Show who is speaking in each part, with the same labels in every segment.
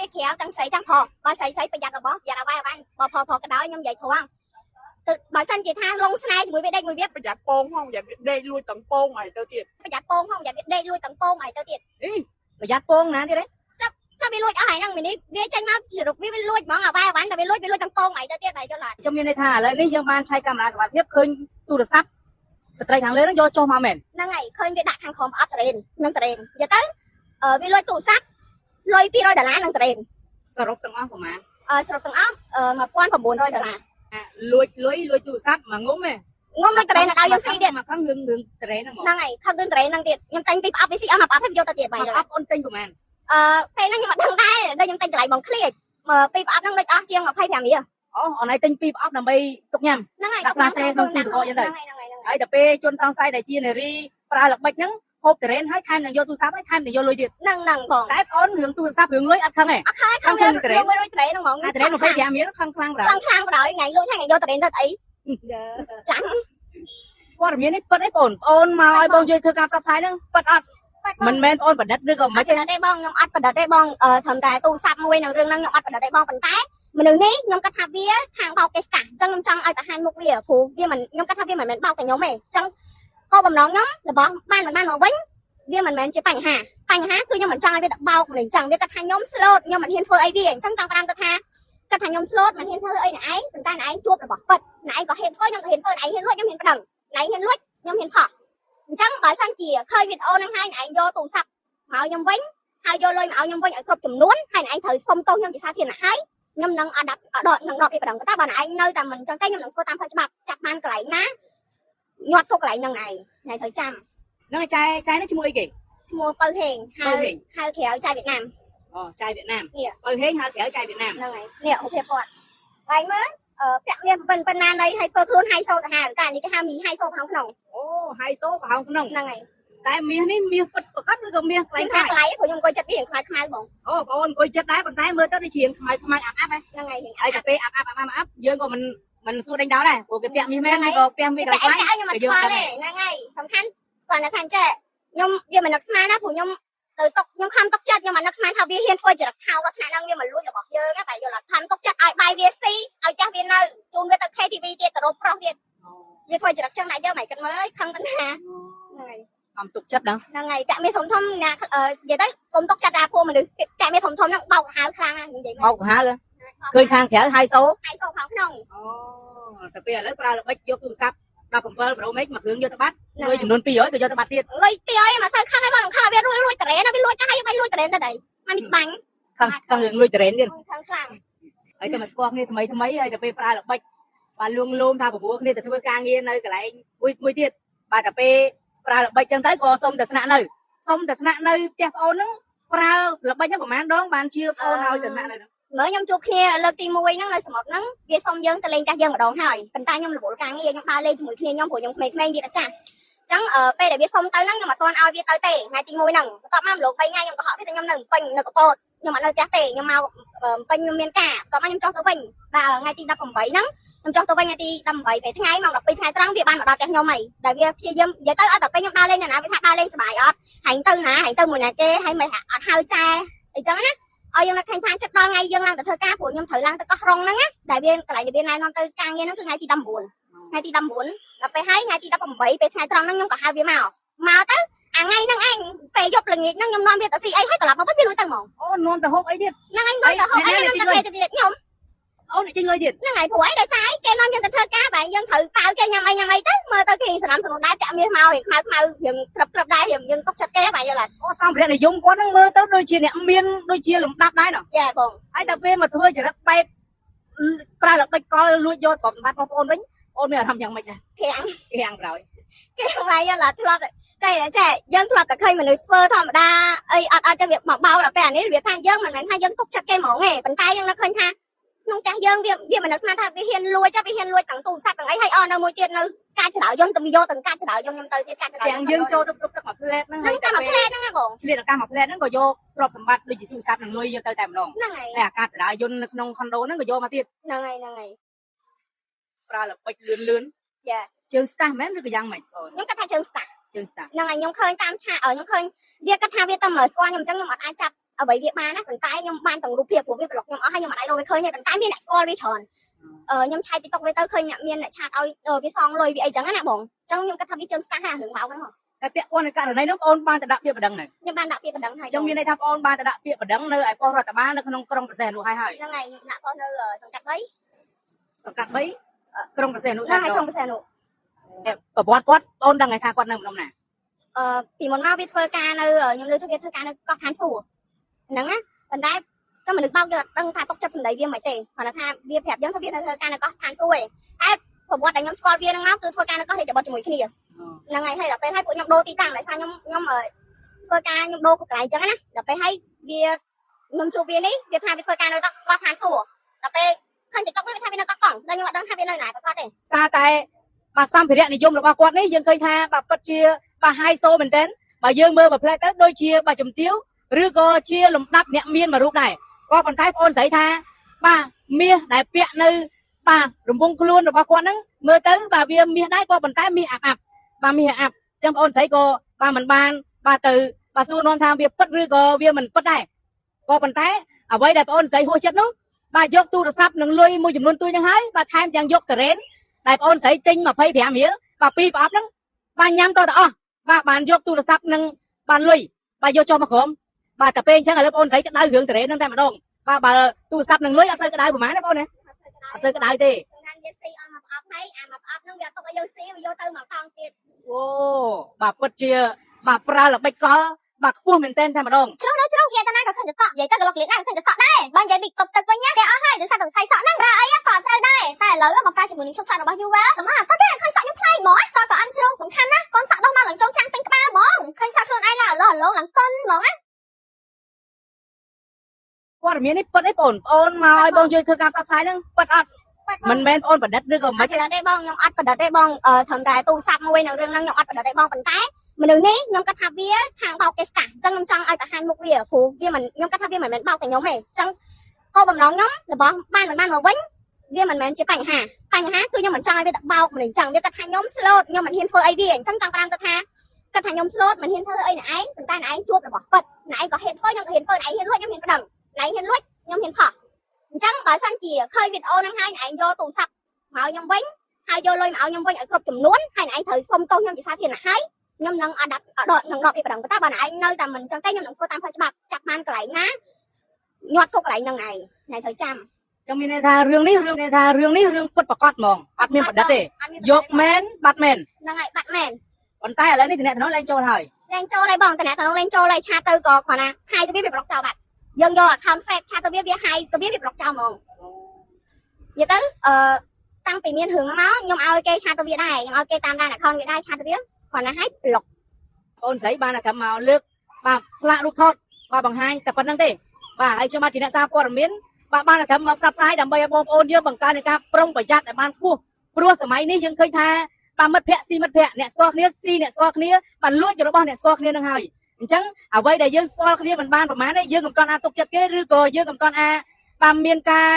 Speaker 1: វាក្រៅទាំងស្រីទាំងផងបើស្រីប្រយ័ត្នរបស់ប្រយ័ត្នអ្វីបានផក៏ដោយខ្ញុំនិយាយធំទៅបើសិនជាថាលងស្នេហ៍ជាមួយវាដេកមួយវាប្រយ័ត្នពងផងប្រយ័ត្នវាដេកលួចទាំងពងហើយទៅទៀតប្រយ័ត្នពងផងប្រយ័ត្នវាដេកលួចទាំងពងហើយទៅទៀតអីប្រយ័ត្នពងណាទៀតទេចាំវាលួចអស់ហើយហ្នឹងមីនេះវាចេញមកជ្រុកវាលួចហ្មងអ្វីបានតែវាលួចទាំងពងហើយទៅទៀតហើយយល់អត់ខ្ញុំមានន័យថាឥឡូវនេះយើងបានឆែកកាមេរ៉ាសុវត្ថិភាពឃើញទូរស័ព្ទស្ត្រីខាងលើហ្នឹងយកចុះមកមែនហ្នឹងហើយឃើញវាដាក់ខាងក្រោមអត់ត្រេននឹងត្រេននិយាយទៅវាលួចទូរស័ព្ទលុយ$200នឹងត្រេនសរុបទាំងអស់ប្រហែលសរុបទាំងអស់$1900លួចទូរស័ព្ទមកងុំហ៎ងុំលុយត្រេនដល់យើងស៊ីទៀតមកខាងរឿងត្រេនហ្នឹងហើយខាងរឿងត្រេនហ្នឹងទៀតខ្ញុំតែងពីប្រអប់វាស៊ីអស់មកប្រអប់ហើយយកទៅទៀតបាយប្រអប់អូនទិញប្រហែលពេលហ្នឹងខ្ញុំអត់ដឹងដែរដល់ខ្ញុំទិញកន្លែងបងឃ្លៀចពីប្រអប់ហ្នឹងដូចអស់ជាង25រៀលអូអូនឯងទិញពីប្រអប់ដើម្បីទុកញ៉ាំហ្នឹងហើយដាក់ផ្លាសេក្នុងទូទឹកកកយ៉ាងទៅហើយដល់ពេលជនសង្ស័យដែលជានារីប្រើល្បិចហ្នឹងហូបត្រេនហើយថែមនឹងយកទូរស័ព្ទហើយថែមនឹងយកលុយទៀតហ្នឹងបងតែអូនរឿងទូរស័ព្ទរឿងលុយអត់ខឹងទេអត់ខឹងទេត្រេនលុយត្រេនហ្នឹងហ្មងត្រេន25រៀលខឹងខ្លាំងប្រហែលខឹងប្រហែលថ្ងៃលុយថ្ងៃយកត្រេនទៅអីចាំព័ត៌មាននេះពិតអីបងអូនមកឲ្យបងជួយធ្វើការផ្សព្វផ្សាយហ្នឹងពិតអត់មិនមែនអូនប្រឌិតឬក៏មិនទេបងខ្ញុំអត់ប្រឌិតទេបងត្រឹមតែទូរស័ព្ទមួយនឹងរឿងហ្នឹងខ្ញុំអត់ប្រឌិតទេបងប៉ុន្តែមនុស្សនេះខ្ញុំគិតថាវាខាងបោកកេសកាអញ្ចឹងខ្ញុំចង់ឲ្យបង្ហាញមុខវាព្រោះវាមិនខ្ញុំគិតថាវាមិនមែនបោកតែខ្ញុំទេអញ្ចឹងគោលបំណងខ្ញុំរបស់បានមកវិញវាមិនមែនជាបញ្ហាគឺខ្ញុំមិនចង់ឲ្យវាទៅបោកមិនអញ្ចឹងវាគិតថាខ្ញុំ slot ខ្ញុំមិនហ៊ានធ្វើអីវាអញ្ចឹងចង់ផ្ដាំទៅថាគិតថាខ្ញុំ slot មិនហ៊ានធ្វើអីណែឯងប៉ុន្តែណែឯងជួបរបស់ពិតណែឯងក៏ហ៊ានធ្វើខ្ញុំក៏ហ៊ានធ្វើណែឯងហ៊ានលួចខ្ញុំហ៊ានប្តឹងណែឯងហ៊ានលួចខ្ញុំហ៊ានផុសអញ្ចឹងបើសិនជាឃើញវីដេអូហ្នឹងហើយណែឯងយកទូរស័ព្ទមកខ្ញុំវិញហើយយកលុយមកឲ្យខ្ញុំវិញឲ្យគ្រប់ចំនួនហើយណែឯងត្រូវសុំទោសខ្ញុំជាសាធារណៈហើយខ្ញុំនឹងអត់នឹងដកពីប្រដងតែបើណែឯងនៅតែមិនអញ្ចឹងទេខ្ញុំនឹងធ្វើតាមផ្លូវច្បាប់ចាប់បានកន្លែងណាញាត់ទុកកន្លែងហ្នឹងឯងណែត្រូវចាំហ្នឹងចាយនេះឈ្មោះអីគេឈ្មោះពៅហេងហៅក្រៅចាយវៀតណាមអូចាយវៀតណាមពៅហេងហៅក្រៅចាយវៀតណាមហ្នឹងហើយនេះរូបភាពគាត់ហើយមើលពាក់មាសប៉ុណ្ណាណីហើយធ្វើខ្លួនហៃសូទៅហៅតែនេះគេហៅមីហៃសូប្រហោងក្នុងអូហៃសូប្រហោងក្នុងហ្នឹងហើយតែមាសនេះមាសពិតប្រកបឬក៏មាសខ្លាំងខ្លាំងព្រោះខ្ញុំអង្គុយចិត្តវាខ្មៅបងអូបងអូនអង្គុយចិត្តដែរប៉ុន្តែមើលទៅដូចជាខ្មៅអាប់ហ្នឹងហើយហើយតែពេលអាប់យើងក៏មិនសួរដេញដោលដែរព្រោះគេពាក់មាសមែនហើយក៏ពាក់មាសកន្លែងខ្លាំងខ្ញុំអត់ខ្វល់ទេហ្នឹងហើយសំខាន់គាត់ថាចេះខ្ញុំវាមិននឹកស្មានណាព្រោះខ្ញុំទៅតុកខ្ញុំខំតុកចិត្តខ្ញុំមិននឹកស្មានថាវាហ៊ានធ្វើចរិតខោដល់ថ្នាក់ហ្នឹងវាមិនលួចរបស់យើងណាតែយល់អត់ខំតុកចិត្តឲ្យបាយវាស៊ីឲ្យចាស់វានៅជូនវាទៅ KTV ទៀតទៅរកប្រុសទៀតវាធ្វើចរិតចឹងណាយើងមិនគិតមើលខឹងប៉ុណ្ណាហ្នឹងហើយខំតុកចិត្តហ្នឹងហើយពាក់មាសធំណានិយាយទៅកុំតុកចិត្តអាពួកមនុស្សពាក់មាសធំហ្នឹងបោកហៅខ្លាំងណានិយាយមកបោកហៅឃើញខាងក្រៅហៃសូខាងក្នុងអូតែពេលឥឡូវប្រើល្បិចយកទូរស័ព្ទ17 Pro Max មកគ្រឿងយកទៅបាត់លុយចំនួន200ក៏យកទៅបាត់ទៀតលុយ200មកសើខឹងឲ្យបងខើវាលួចត្រេនវាលួចទៅឲ្យលួចត្រេនទៅដែរមកនេះបាញ់ខឹងរឿងលួចត្រេនទៀតខឹងខ្លាំងហើយតែមកស្គាល់គ្នាថ្មីហើយតែពេលប្រើល្បិចបានលួងលោមថាប្រព្រោះគ្នាទៅធ្វើការងារនៅកន្លែងមួយទៀតបាទតែពេលប្រើល្បិចចឹងទៅក៏សុំតែស្នាក់នៅផ្ទះប្អូនហ្នឹងប្រើល្បិចហ្នឹងប្រហែលដងបានជាប្អូនឲ្យទៅស្នាក់នៅហ្នឹងមើលខ្ញុំជួបគ្នាលើកទី1ហ្នឹងនៅសមុទ្រហ្នឹងវាសុំយើងទៅលេងផ្ទះយើងម្ដងហើយប៉ុន្តែខ្ញុំរវល់ការងារខ្ញុំដើរលេងជាមួយគ្នាខ្ញុំព្រោះខ្ញុំក្មេងៗវាចាស់អញ្ចឹងពេលដែលវាសុំទៅហ្នឹងខ្ញុំអត់ទាន់ឲ្យវាទៅទេថ្ងៃទី1ហ្នឹងបន្ទាប់មកលោក3ថ្ងៃខ្ញុំក៏ហត់វាតែខ្ញុំនៅពេញនៅកពតខ្ញុំអត់នៅផ្ទះទេខ្ញុំមកពេញខ្ញុំមានការបន្ទាប់មកខ្ញុំចុះទៅវិញដល់ថ្ងៃទី18ហ្នឹងខ្ញុំចុះទៅវិញថ្ងៃទី18ពេលថ្ងៃមក12ថ្ងៃត្រង់វាបានមកដល់ផ្ទះខ្ញុំហើយដែលវាព្យាយាមនិយាយទៅអត់តែពេលខ្ញុំដើរលេងណាវាថាដើរលេងសប្បាយអត់ហាញទៅណាហាញទៅមួយណាគេហើយមិនអត់ហៅចាអញ្ចឹងណាឲ្យយើងនឹកឃើញថាចិត្តដល់ថ្ងៃយើងឡើងទៅធ្វើការព្រោះខ្ញុំត្រូវឡើងទៅកោះក្រុងហ្នឹងណាដែលវាកន្លែងដែលវាណែនាំទៅការងារហ្នឹងគឺថ្ងៃទី19ដល់ពេលហើយថ្ងៃទី18ពេលថ្ងៃត្រង់ហ្នឹងខ្ញុំក៏ហៅវាមកទៅអាថ្ងៃហ្នឹងឯងពេលយប់ល្ងាចហ្នឹងខ្ញុំនាំវាទៅស៊ីអីហើយត្រឡប់មកវិញវាលួចទៅហ្មងអូនាំទៅហូបអីទៀតហ្នឹងឯងនាំទៅហូបអីខ្ញុំទៅខ្ញុំអូនចេញលុយទៀតហ្នឹងហើយព្រោះអីដោយសារអីគេនាំយើងទៅធ្វើការបែរយើងត្រូវប៉ាវគេញ៉ាំអីទៅមើលទៅគេសនំដែរពាក់មាសមករៀងខ្មៅយើងក្របដែរយើងទុកចិត្តគេបែរយល់អត់អូសម្ភារៈនិយមគាត់ហ្នឹងមើលទៅដូចជាអ្នកមានដូចជាលំដាប់ដែរណ៎ចាបងហើយដល់ពេលមកធ្វើចរិតបែបប្រើល្បិចកលលួចយកទ្រព្យសម្បត្តិបងប្អូនវិញអូនមានអារម្មណ៍យ៉ាងម៉េចដែរខាំងក្រោយគេបែរយល់អត់ធ្លាប់ចេះយើងធ្លាប់តែឃើញមនុស្សធ្វើធម្មតាអីអត់ចឹងវាមកបោដល់ពេលអានេះវាថាយើងមិនមែនថាយើងទុកចិត្តគេហ្មងទេប៉ុន្តែយើងនឹកឃើញថាក្នុងផ្ទះយើងវាមិននឹកស្មានថាវាហ៊ានលួចទាំងទូរស័ព្ទទាំងអីហើយនៅមួយទៀតនៅការច្រឡោយយើងទៅយកទាំងការច្រឡោយខ្ញុំទៅទៀតការច្រឡោយទាំងយើងចូលទៅទឹកមួយផ្លែតហ្នឹងហើយតែមួយផ្លែតហ្នឹងបងឆ្លៀតឱកាសមួយផ្លែតហ្នឹងក៏យកទ្រព្យសម្បត្តិដូចជាទូរស័ព្ទនិងលុយយកទៅតែម្ដងហ្នឹងហើយតែអាការច្រឡោយយន្តនៅក្នុងខុនដូហ្នឹងក៏យកមកទៀតហ្នឹងហើយប្រើល្បិចលឿនចាជើងស្តាស់មែនឬក៏យ៉ាងម៉េចបងខ្ញុំគាត់ថាជើងស្តាស់ហ្នឹងហើយខ្ញុំឃើញតាមឆាកខ្ញុំឃើញវាគាត់ថាវាទៅមើលស្គាល់ខ្ញុំអញ្ចឹងខ្ញុំអត់អាចចាប់ អ្វីវាបានណាប៉ុន្តែខ្ញុំបានទាំងរូបភាពព្រោះវាប្លុកខ្ញុំអស់ហើយខ្ញុំអត់អាចរកវាឃើញទេប៉ុន្តែមានអ្នកស្គាល់វាច្រើនខ្ញុំឆែក TikTok វាទៅឃើញអ្នកមានអ្នកឆាតឲ្យវាសងលុយវាអីចឹងណាបងអញ្ចឹងខ្ញុំគិតថាវាជើងស្កាស់ហើយរឿងមកហ្នឹងតែពាក់ព័ន្ធនឹងករណីនោះអូនបានទៅដាក់ពាក្យបណ្ដឹងខ្ញុំបានដាក់ពាក្យបណ្ដឹងហើយអញ្ចឹងមានន័យថាបងអូនបានទៅដាក់ពាក្យបណ្ដឹងនៅឯប៉ុស្តិ៍រដ្ឋបាលនៅក្នុងក្រុងប្រសេះនោះហើយហ្នឹងហើយដាក់ប៉ុស្តិ៍នៅសង្កាត់3ក្រុងប្រសេះនោះហ្នឹងហើយក្រុងប្រសេះនោះប្រវត្តិគាត់អូនដឹងហើយថាគាត់នៅម្ដុំណាពីមុនមកវាធ្វើការនៅខ្ញុំលើថាវាធ្វើការនៅកោះឋានសួគ៌ហ្នឹងណាប៉ុន្តែតែមនុស្សបោកយើងអត់ដឹងថាຕົកចិត្តសម្ដីវាមិនទេគាត់ថាវាប្រាប់យើងថាវានៅធ្វើការនៅកោះឋានសួគ៌ឯងតែប្រវត្តិដែលខ្ញុំស្គាល់វាហ្នឹងមកគឺធ្វើការនៅកោះរាជបុត្រជាមួយគ្នាហ្នឹងហើយដល់ពេលហើយពួកខ្ញុំដូរទីតាំងដោយសារខ្ញុំធ្វើការខ្ញុំដូរកន្លែងអញ្ចឹងណាដល់ពេលហើយវាខ្ញុំជួបវានេះវាថាវាធ្វើការនៅកោះឋានសួគ៌ដល់ពេលឃើញ TikTok វាថាវានៅកោះកុងដល់ខ្ញុំអត់ដឹងថាវានៅណាប្រហែលទេសារតែបាទសម្ភារៈនិយមរបស់គាត់នេះយើងឃើញថាបាទពិតជាបាទហៃសូមែនទែនបើយើងមើលប្រផ្លែទៅដូចជាបាទជំទាវឬក៏ជាលំដាប់អ្នកមានមួយរូបដែរក៏ប៉ុន្តែបងអូនស្រីថាបាទមាសដែលពាក់នៅបាទរង្វង់ខ្លួនរបស់គាត់ហ្នឹងមើលទៅបាទវាមាសដែរក៏ប៉ុន្តែមាសអាប់បាទមាសអាប់អញ្ចឹងបងអូនស្រីក៏បាទមិនបានបាទទៅបាទសួរនាំថាវាពិតឬក៏វាមិនពិតដែរក៏ប៉ុន្តែអ្វីដែលបងអូនស្រីហួសចិត្តនោះបាទយកទូរស័ព្ទនឹងលុយមួយចំនួនទួយហ្នឹងហើយបាទថែមទាំងយកតរ៉េនដែលបងអូនស្រីទិញ25រៀលបាទពីប្រអប់ហ្នឹងបាទញ៉ាំតទៅអស់បាទបានយកទូរស័ព្ទនឹងបានលុយបាទយកចុះមកក្រុមបាទតែពេលអញ្ចឹងឥឡូវបងអូនស្រីក្តៅរឿងតរ៉េនហ្នឹងតែម្ដងបាទបើទូរស័ព្ទនឹងលុយអត់សូវក្តៅប្រហែលណាបងណាអត់សូវក្តៅទេខាងវាស៊ីអស់មកប្រអប់ហើយអាមកប្រអប់ហ្នឹងវាអត់ទុកឲ្យយើងស៊ីវាយកទៅមកថងទៀតអូបាទពិតជាបាទប្រើល្បិចកលបាទខ្ពស់មែនទែនតែម្ដងជ្រុះគេតាណាក៏ឃើញតែសក់និយាយទៅក៏លុកលៀងដែរឃើញតែសក់ដែរបើនិយាយពីកប់ទឹកវិញគេអស់ហើយដោយសារតែខ្សែសក់ហ្នឹងប្រើអីក៏ត្រូវដែរតែឥឡូវមកប្រើជាមួយនឹងឈុតសក់របស់យូវ៉ាតែមកតែឃើញសក់ខ្ញុំប្លែកហ្មងសក់ក៏អត់ជ្រុងសំខាន់ណាកូនសក់ដោះមកឡើងចុងចាំងពេញក្បាលហ្មងឃើញសក់ខ្លួនឯងឡើងឡើងឡើងកុនហ្មងណាព័ត៌មាននេះពិតអីបងអូនមកឲ្យបងជួយធ្វើការផ្សព្វផ្សាយហ្នឹងពិតអត់មិនមែនបងអូនប្រឌិតឬក៏មិនប្រឌិតទេបងខ្ញុំអត់ប្រឌិតទេបងត្រឹមតែទូរស័ព្ទមួយនៅរឿងហ្នឹងខ្ញុំអត់ប្រឌិតទេបងប៉ុន្តែមនុស្សនេះខ្ញុំគិតថាវាខាងបោកគេស្កាអញ្ចឹងខ្ញុំចង់ឲ្យបង្ហាញមុខវាព្រោះវាមិនខ្ញុំគិតថាវាមិនមែនបោកតែខ្ញុំទេអញ្ចឹងគោលបំណងខ្ញុំរបស់បានមិនបានមកវិញវាមិនមែនជាបញ្ហាគឺខ្ញុំមិនចង់ឲ្យវាទៅបោកមនុស្សអញ្ចឹងវាគិតថាខ្ញុំស្លូតខ្ញុំមិនហ៊ានធ្វើអីវាអញ្ចឹងចង់ប្រាំទៅថាគិតថាខ្ញុំស្លូតមិនហ៊ានធ្វើអីអ្នកឯងប៉ុន្តែអ្នកឯងជួបរបស់ពិតអ្នកឯងក៏ហ៊ានធ្វើខ្ញុំក៏ហ៊ានធ្វើអ្នកឯងហ៊ានលួចខ្ញុំហ៊ានប្តឹងអ្នកឯងហ៊ានលួចខ្ញុំហ៊ានខុសអញ្ចឹងបើសិនជាឃើញវីដេអូហ្នឹងហើយអ្នកឯងយកទូរស័ព្ទមកខ្ញុំវិញហើយយកលុយមកឲ្យខ្ញុំវិញឲ្យគ្រប់ចំនួនហើយអ្នកឯងត្រូវសុំទោសខ្ញុំជាសាធារណៈហើយខ្ញុំនឹងអត់ដាក់នឹងដកពីប្រឹងតែបើអ្នកឯងនៅតែមិនអញ្ចឹងទេខ្ញុំនឹងធ្វើតាមផ្លូវច្បាប់ចាប់បានកន្លែងណាញាត់គុកកន្លែងហ្នឹងឯងអ្នកត្រូវចាំចឹងមានន័យថារឿងនេះរឿងពិតប្រកបហ្មងអត់មានប្រឌិតទេយកមែនបាត់មែនហ្នឹងហើយបាត់មែនប៉ុន្តែឥឡូវនេះតំណែងឡើងចូលហើយបងតំណែងឡើងចូលហើយឆាទៅក៏គ្រាន់ណាហាយទៅវាប្រុកចោលបាត់យើងយក account fake ឆាទៅវាហាយទៅវាប្រុកចោលហ្មងនិយាយទៅតាំងពីមានរឿងហ្នឹងមកខ្ញុំឲ្យគេឆាទៅវាដែរខ្ញុំឲ្យគេតាមដាន account វាដែរឆាទៅវាគ្រាន់ណាហាយប្លុកអូនស្រីបានតែមកលើកបាទផ្លាករូបថតបាទបង្ហាញតែប៉ុណ្្នឹងទេបាទហើយខ្ញុំបាទជាអ្នកសារព័ត៌មានបាទបានតែមកផ្សព្វផ្សាយដើម្បីឲ្យបងប្អូនយើងបង្កើនការប្រុងប្រយ័ត្នឲ្យបានខ្ពស់ព្រោះសម័យនេះយើងឃើញថាបាទមិត្តភ័ក្តិស៊ីមិត្តភ័ក្តិអ្នកស្គាល់គ្នាស៊ីអ្នកស្គាល់គ្នាបានលួចរបស់អ្នកស្គាល់គ្នានឹងហើយអញ្ចឹងអ្វីដែលយើងស្គាល់គ្នាមិនបានប្រហែលទេយើងមិនទាន់អាចទុកចិត្តគេឬក៏យើងមិនទាន់អាចបាទមានការ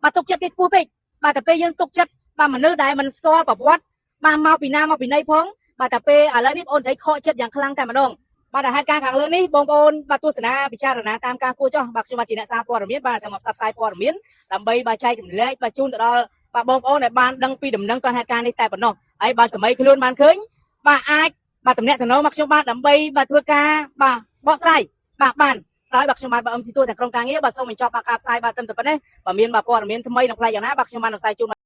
Speaker 1: បាទទុកចិត្តគេខ្ពស់ពេកបាទតែពេលយើងទុកចិត្តបាទមនុស្សដែលមិនស្គាល់ប្រវត្តិបាទមកពីណាមកពីណីផងបាទតែពេលឥឡូវនេះបងអូនស្រីខកចិត្តយ៉ាងខ្លាំងតែម្ដងបាទហេតុការណ៍ខាងលើនេះបងប្អូនបាទទស្សនាពិចារណាតាមការគួរចោះបាទខ្ញុំបាទជាអ្នកសារព័ត៌មានបាទតែមកផ្សព្វផ្សាយព័ត៌មានដើម្បីបាទចែករំលែកបាទជូនទៅដល់បាទបងប្អូនដែលបានដឹងពីដំណឹងទាន់ហេតុការណ៍នេះតែប៉ុណ្ណោះហើយបាទសម័យខ្លួនបានឃើញបាទអាចបាទតំណាក់តំណងមកខ្ញុំបាទដើម្បីបាទធ្វើការបាទបកស្រាយបាទបានដោយបាទខ្ញុំបាទបើអឹមស៊ីទួទាំងក្រុមការងារបាទសូមបញ្ចប់បាទការផ្សាយបាទត្រឹមតែប៉ុណ្ណេះបាទមានបាទព័ត៌មានថ្មីនិងប្លែកយ៉ាងណាបាទខ្ញុំបានផ្សាយជូន